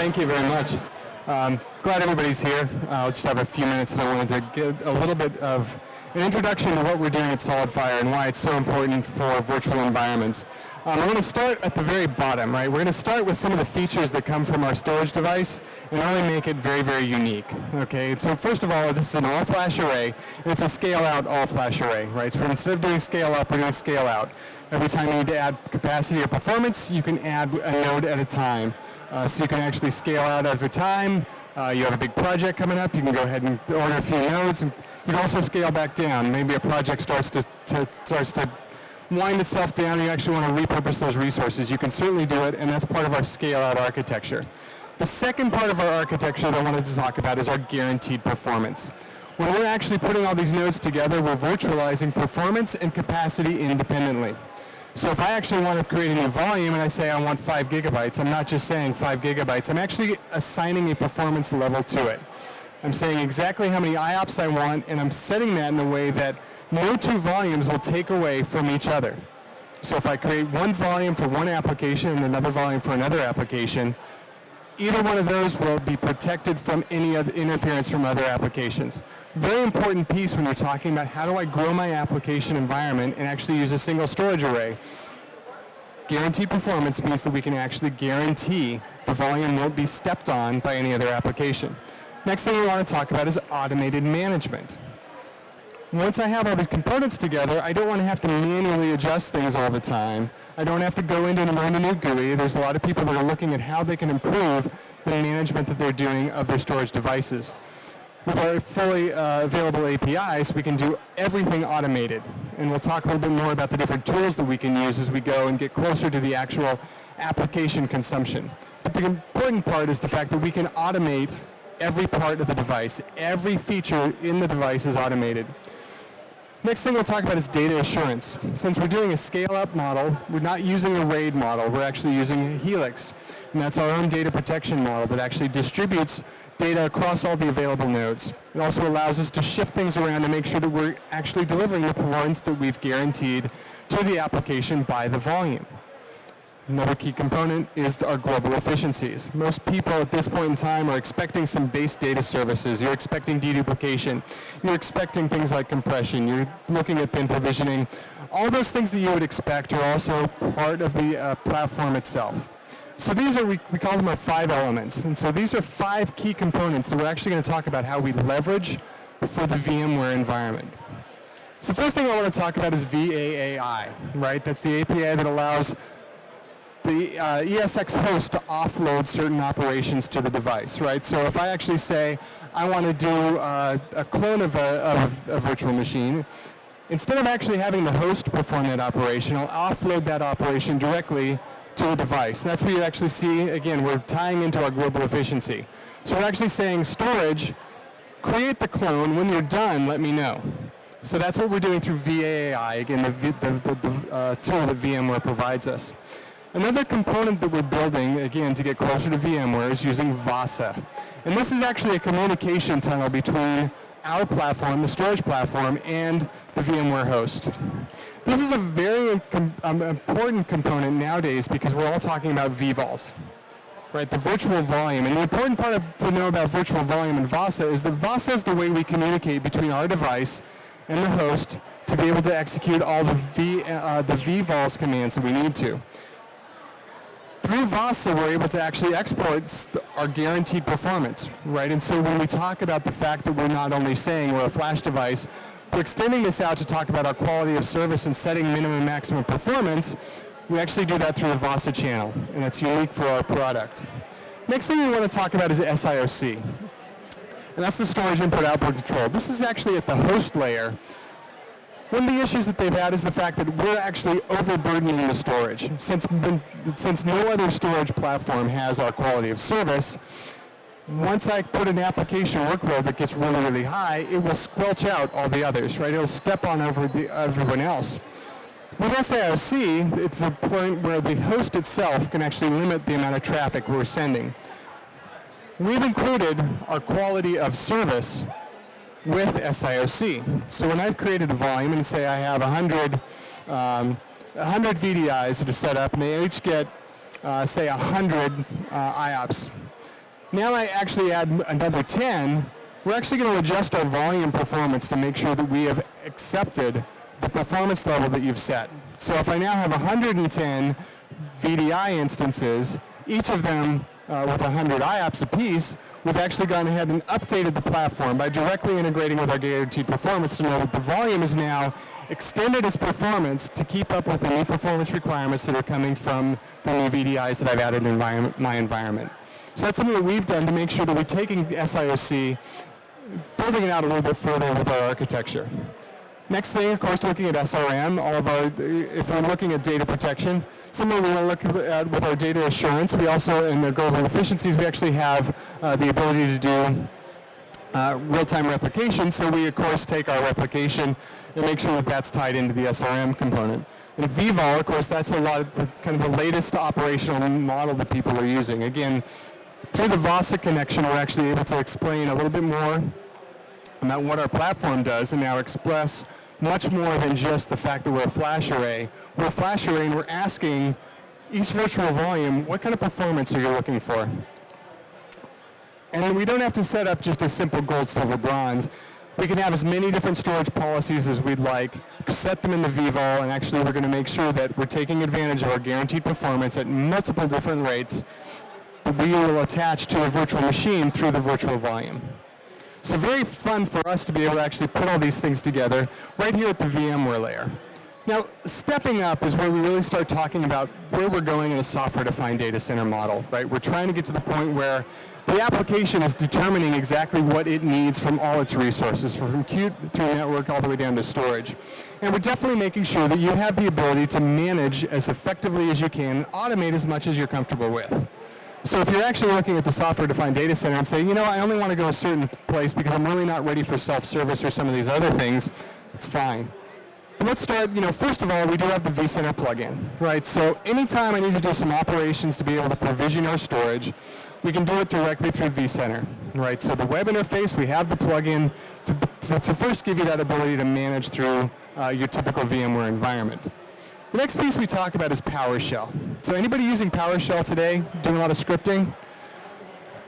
Thank you very much. Glad everybody's here. I'll just have a few minutes and I wanted to give a little bit of an introduction to what we're doing at SolidFire and why it's so important for virtual environments. We're going to start at the very bottom, right? We're going to start with some of the features that come from our storage device and really make it very, very unique, okay? So first of all, this is an all-flash array, and it's a scale-out all-flash array, right? So instead of doing scale-up, we're doing scale-out. Every time you need to add capacity or performance, you can add a node at a time. So you can actually scale out over time. You have a big project coming up, you can go ahead and order a few nodes, and you can also scale back down. Maybe a project starts to wind itself down, and you actually want to repurpose those resources. You can certainly do it, and that's part of our scale-out architecture. The second part of our architecture that I wanted to talk about is our guaranteed performance. When we're actually putting all these nodes together, we're virtualizing performance and capacity independently. So if I actually want to create a new volume and I say I want 5 gigabytes, I'm not just saying 5 gigabytes, I'm actually assigning a performance level to it. I'm saying exactly how many IOPS I want, and I'm setting that in a way that no two volumes will take away from each other. So if I create one volume for one application and another volume for another application, either one of those will be protected from any other interference from other applications. Very important piece when you're talking about how do I grow my application environment and actually use a single storage array. Guaranteed performance means that we can actually guarantee the volume won't be stepped on by any other application. Next thing we want to talk about is automated management. Once I have all these components together, I don't want to have to manually adjust things all the time. I don't have to go in and learn a new GUI. There's a lot of people that are looking at how they can improve the management that they're doing of their storage devices. With our fully available APIs, we can do everything automated. And we'll talk a little bit more about the different tools that we can use as we go and get closer to the actual application consumption. But the important part is the fact that we can automate every part of the device. Every feature in the device is automated. Next thing we'll talk about is data assurance. Since we're doing a scale-up model, we're not using a RAID model. We're actually using Helix. And that's our own data protection model that actually distributes data across all the available nodes. It also allows us to shift things around to make sure that we're actually delivering the performance that we've guaranteed to the application by the volume. Another key component is our global efficiencies. Most people at this point in time are expecting some base data services. You're expecting deduplication. You're expecting things like compression. You're looking at bin provisioning. All those things that you would expect are also part of the platform itself. So these are, we call them our 5 elements. And so these are 5 key components that we're actually going to talk about how we leverage for the VMware environment. So the first thing I want to talk about is VAAI, right? That's the API that allows the ESX host to offload certain operations to the device, right? So if I actually say I want to do a clone of a virtual machine, instead of actually having the host perform that operation, I'll offload that operation directly to the device. And that's where you actually see, again, we're tying into our global efficiency. So we're actually saying, storage, create the clone. When you're done, let me know. So that's what we're doing through VAAI, again, the tool that VMware provides us. Another component that we're building, again, to get closer to VMware is using VASA. And this is actually a communication tunnel between our platform, the storage platform, and the VMware host. This is a very important component nowadays because we're all talking about vVols, right? The virtual volume. And the important part to know about virtual volume and VASA is that VASA is the way we communicate between our device and the host to be able to execute all the vVols commands that we need to. Through VASA, we're able to actually export our guaranteed performance, right? And so when we talk about the fact that we're not only saying we're a flash device, we're extending this out to talk about our quality of service and setting minimum and maximum performance. We actually do that through the VASA channel, and that's unique for our product. Next thing we want to talk about is SIOC, and that's the storage input-output control. This is actually at the host layer. One of the issues that they've had is the fact that we're actually overburdening the storage. Since no other storage platform has our quality of service, once I put an application workload that gets really, really high, it will squelch out all the others, right? It'll step on over everyone else. With SIOC, it's a point where the host itself can actually limit the amount of traffic we're sending. We've included our quality of service with SIOC. So when I've created a volume and say I have 100 VDIs that are set up and they each get, say, 100 IOPS, Now I actually add another 10, we're actually going to adjust our volume performance to make sure that we have accepted the performance level that you've set. So if I now have 110 VDI instances, each of them with 100 IOPS apiece, we've actually gone ahead and updated the platform by directly integrating with our guaranteed performance to know that the volume is now extended its performance to keep up with the new performance requirements that are coming from the new VDIs that I've added in my environment. So that's something that we've done to make sure that we're taking SIOC, building it out a little bit further with our architecture. Next thing, of course, looking at SRM, if we're looking at data protection, something we want to look at with our data assurance. We also, in the global efficiencies, we actually have the ability to do real-time replication. So we, of course, take our replication and make sure that that's tied into the SRM component. And VVOL, of course, that's a lot of kind of the latest operational model that people are using. Again, through the VASA connection, we're actually able to explain a little bit more about what our platform does and now express much more than just the fact that we're a flash array. We're a flash array and we're asking each virtual volume, what kind of performance are you looking for? And we don't have to set up just a simple gold, silver, bronze. We can have as many different storage policies as we'd like, set them in the VVOL, and actually we're going to make sure that we're taking advantage of our guaranteed performance at multiple different rates that we will attach to a virtual machine through the virtual volume. So very fun for us to be able to actually put all these things together right here at the VMware layer. Now, stepping up is where we really start talking about where we're going in a software-defined data center model, right? We're trying to get to the point where the application is determining exactly what it needs from all its resources, from compute through network all the way down to storage. And we're definitely making sure that you have the ability to manage as effectively as you can and automate as much as you're comfortable with. So if you're actually looking at the software-defined data center and saying, you know, I only want to go a certain place because I'm really not ready for self-service or some of these other things, it's fine. But let's start, first of all, we do have the vCenter plugin, right? So anytime I need to do some operations to be able to provision our storage, we can do it directly through vCenter, right? So the web interface, we have the plugin to first give you that ability to manage through your typical VMware environment. The next piece we talk about is PowerShell. So anybody using PowerShell today, doing a lot of scripting?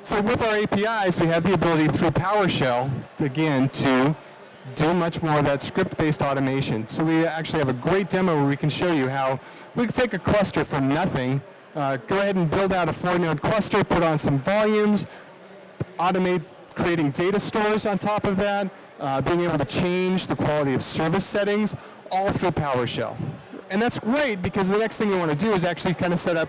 So with our APIs, we have the ability through PowerShell, again, to do much more of that script-based automation. So we actually have a great demo where we can show you how we can take a cluster from nothing, go ahead and build out a 4-node cluster, put on some volumes, automate creating data stores on top of that, being able to change the quality of service settings, all through PowerShell. And that's great because the next thing you want to do is actually kind of set up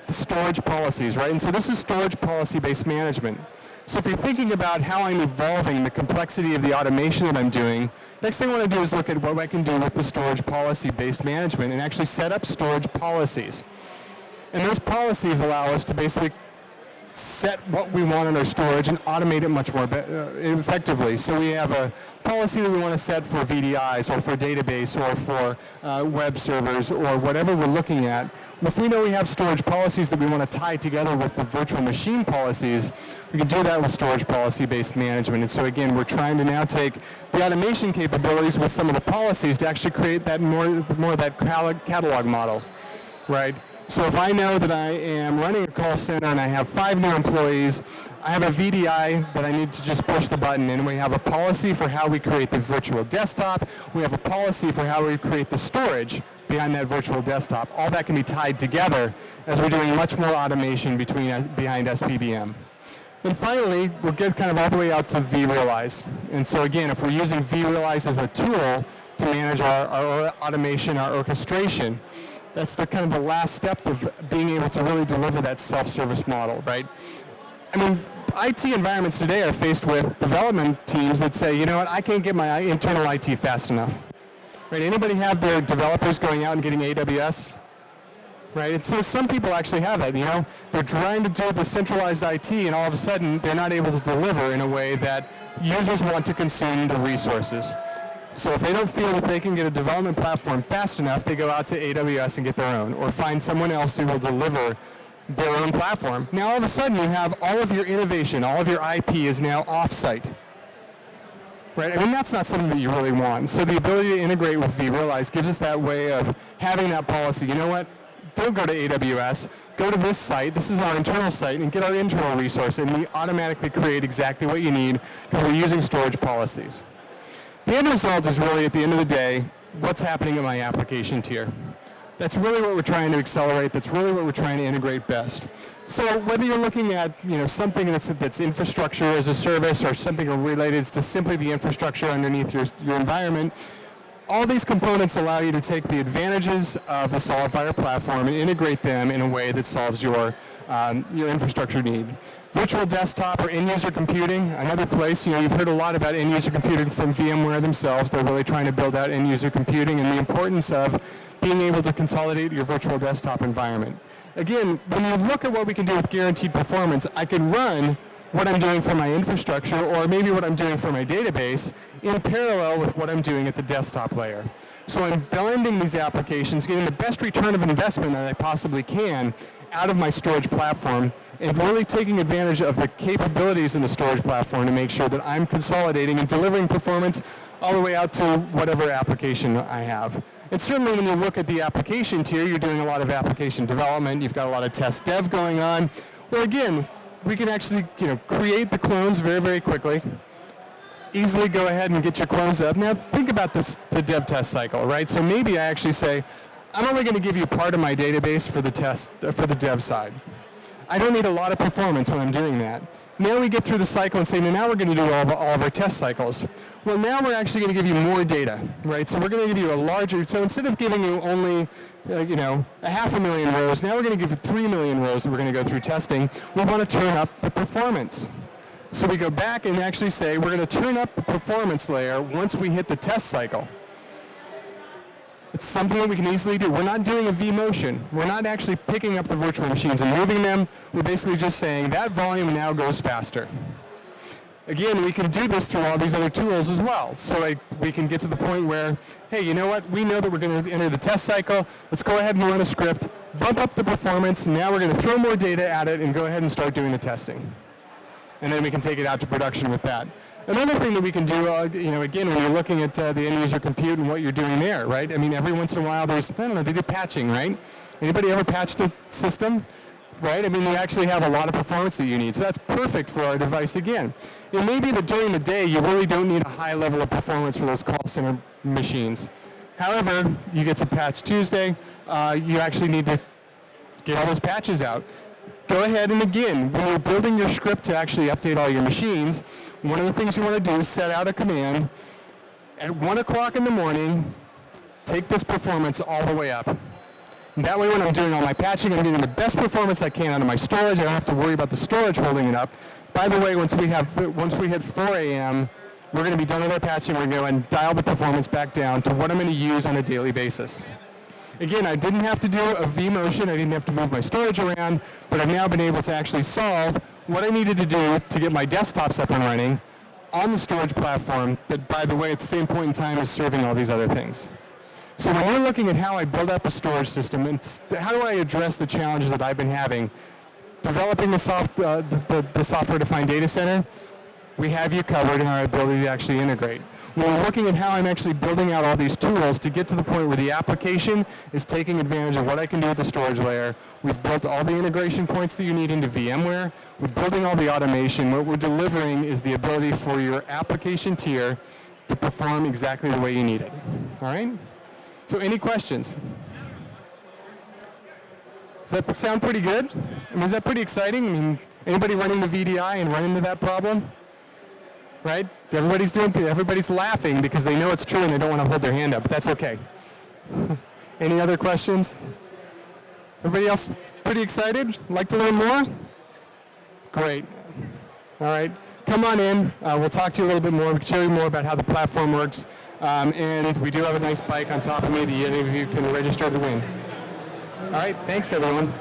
the storage policies, right? And so this is storage policy-based management. So if you're thinking about how I'm evolving the complexity of the automation that I'm doing, next thing I want to do is look at what I can do with the storage policy-based management and actually set up storage policies. And those policies allow us to basically set what we want in our storage and automate it much more effectively. So we have a policy that we want to set for VDIs or for database or for web servers or whatever we're looking at. If we know we have storage policies that we want to tie together with the virtual machine policies, we can do that with storage policy-based management. And so again, we're trying to now take the automation capabilities with some of the policies to actually create that more of that catalog model, right? So if I know that I am running a call center and I have 5 new employees, I have a VDI that I need to just push the button in. We have a policy for how we create the virtual desktop. We have a policy for how we create the storage behind that virtual desktop. All that can be tied together as we're doing much more automation behind SPBM. And finally, we'll get kind of all the way out to vRealize. And so again, if we're using vRealize as a tool to manage our automation, our orchestration, that's the kind of the last step of being able to really deliver that self-service model, right? I mean, IT environments today are faced with development teams that say, you know what, I can't get my internal IT fast enough. Right? Anybody have their developers going out and getting AWS? Right? And so some people actually have that, They're trying to do the centralized IT and all of a sudden they're not able to deliver in a way that users want to consume the resources. So if they don't feel that they can get a development platform fast enough, they go out to AWS and get their own, or find someone else who will deliver their own platform. Now all of a sudden you have all of your innovation, all of your IP is now off-site. Right? I mean, that's not something that you really want. So the ability to integrate with vRealize gives us that way of having that policy. You know what? don't go to AWS, go to this site. This is our internal site, and get our internal resource, and we automatically create exactly what you need because we're using storage policies. The end result is really, at the end of the day, what's happening in my application tier. That's really what we're trying to accelerate. That's really what we're trying to integrate best. So whether you're looking at something that's infrastructure as a service or something related to simply the infrastructure underneath your environment, all these components allow you to take the advantages of the SolidFire platform and integrate them in a way that solves your infrastructure need. Virtual desktop or end-user computing, another place. You've heard a lot about end-user computing from VMware themselves. They're really trying to build out end-user computing and the importance of being able to consolidate your virtual desktop environment. Again, when you look at what we can do with guaranteed performance, I can run what I'm doing for my infrastructure or maybe what I'm doing for my database in parallel with what I'm doing at the desktop layer. So I'm blending these applications, getting the best return of investment that I possibly can out of my storage platform, and really taking advantage of the capabilities in the storage platform to make sure that I'm consolidating and delivering performance all the way out to whatever application I have. And certainly when you look at the application tier, you're doing a lot of application development, you've got a lot of test dev going on. Well, again, we can actually create the clones very, very quickly. Easily go ahead and get your clones up. Now think about the dev test cycle, right? So maybe I actually say, I'm only going to give you part of my database for the dev side. I don't need a lot of performance when I'm doing that. Now we get through the cycle and say, now we're going to do all of our test cycles. Well, now we're actually going to give you more data, right? So we're going to give you a larger, so instead of giving you only, 500,000 rows, now we're going to give you 3 million rows that we're going to go through testing. We want to turn up the performance. So we go back and actually say, we're going to turn up the performance layer once we hit the test cycle. It's something that we can easily do. We're not doing a vMotion. We're not actually picking up the virtual machines and moving them. We're basically just saying that volume now goes faster. Again, we can do this through all these other tools as well. So we can get to the point where, hey, you know what? We know that we're going to enter the test cycle. Let's go ahead and run a script, bump up the performance. Now we're going to throw more data at it and go ahead and start doing the testing. And then we can take it out to production with that. Another thing that we can do, again, when you're looking at the end-user compute and what you're doing there, right? I mean, every once in a while they do patching, right? Anybody ever patched a system? Right? I mean, you actually have a lot of performance that you need. So that's perfect for our device again. It may be that during the day you really don't need a high level of performance for those call center machines. However, you get to patch Tuesday, you actually need to get all those patches out. Go ahead and again, when you're building your script to actually update all your machines, one of the things you want to do is set out a command. At 1 o'clock in the morning, take this performance all the way up. And that way when I'm doing all my patching, I'm getting the best performance I can out of my storage. I don't have to worry about the storage holding it up. By the way, once we hit 4 a.m., we're going to be done with our patching. We're going to go and dial the performance back down to what I'm going to use on a daily basis. Again, I didn't have to do a vMotion. I didn't have to move my storage around, but I've now been able to actually solve what I needed to do to get my desktops up and running on the storage platform that, by the way, at the same point in time is serving all these other things. So when we're looking at how I build up a storage system and how do I address the challenges that I've been having, developing the software-defined data center, we have you covered in our ability to actually integrate. When we're looking at how I'm actually building out all these tools to get to the point where the application is taking advantage of what I can do with the storage layer, we've built all the integration points that you need into VMware, we're building all the automation. What we're delivering is the ability for your application tier to perform exactly the way you need it. All right? So any questions? Does that sound pretty good? I mean, is that pretty exciting? I mean, anybody running the VDI and run into that problem? Right? Everybody's laughing because they know it's true and they don't want to hold their hand up, but that's okay. Any other questions? Everybody else pretty excited? Like to learn more? Great. All right. Come on in. We'll talk to you a little bit more. We can show you more about how the platform works. And we do have a nice bike on top of me that any of you can register to win. All right. Thanks, everyone.